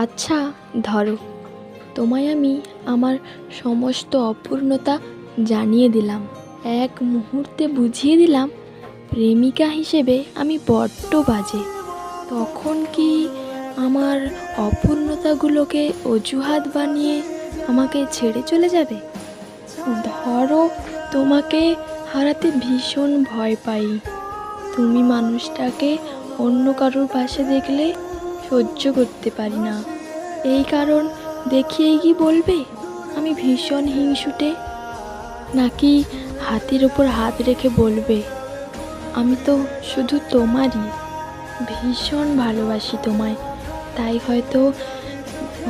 আচ্ছা, ধরো, তোমায় আমি আমার সমস্ত অপূর্ণতা জানিয়ে দিলাম, এক মুহূর্তে বুঝিয়ে দিলাম প্রেমিকা হিসেবে আমি বড্ড বাজে। তখন কি আমার অপূর্ণতাগুলোকে অজুহাত বানিয়ে আমাকে ছেড়ে চলে যাবে? ধরো, তোমাকে হারাতে ভীষণ ভয় পাই। তুমি মানুষটাকে অন্য কারোর পাশে দেখলে সহ্য করতে পারি না। এই কারণ দেখিয়েই কি বলবে আমি ভীষণ হিংসুটে? নাকি হাতের ওপর হাত রেখে বলবে আমি তো শুধু তোমারই, ভীষণ ভালোবাসি তোমায়, তাই হয়তো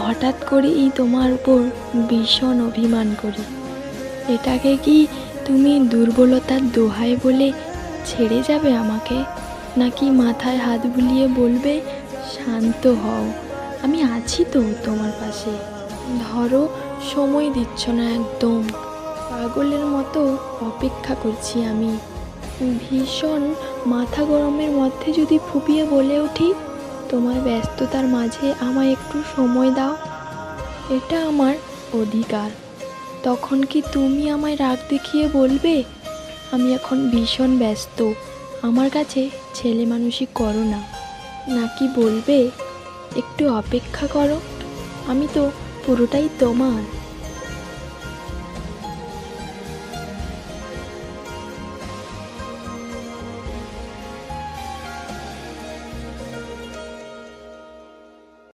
হঠাৎ করেই তোমার উপর ভীষণ অভিমান করি? এটাকে কি তুমি দুর্বলতার দোহাই বলে ছেড়ে যাবে আমাকে? নাকি মাথায় হাত বুলিয়ে বলবে শান্ত হও, আমি আছি তো তোমার পাশে? ধরো, সময় দিচ্ছ না একদম, পাগলের মতো অপেক্ষা করছি আমি। ভীষণ মাথা গরমের মধ্যে যদি ফুপিয়ে বলে উঠি তোমার ব্যস্ততার মাঝে আমায় একটু সময় দাও, এটা আমার অধিকার, তখন কি তুমি আমায় রাগ দেখিয়ে বলবে আমি এখন ভীষণ ব্যস্ত, আমার কাছে ছেলে মানুষই করো না? নাকি বলবে একটু অপেক্ষা করো, আমি তো পুরোটাই তোমার?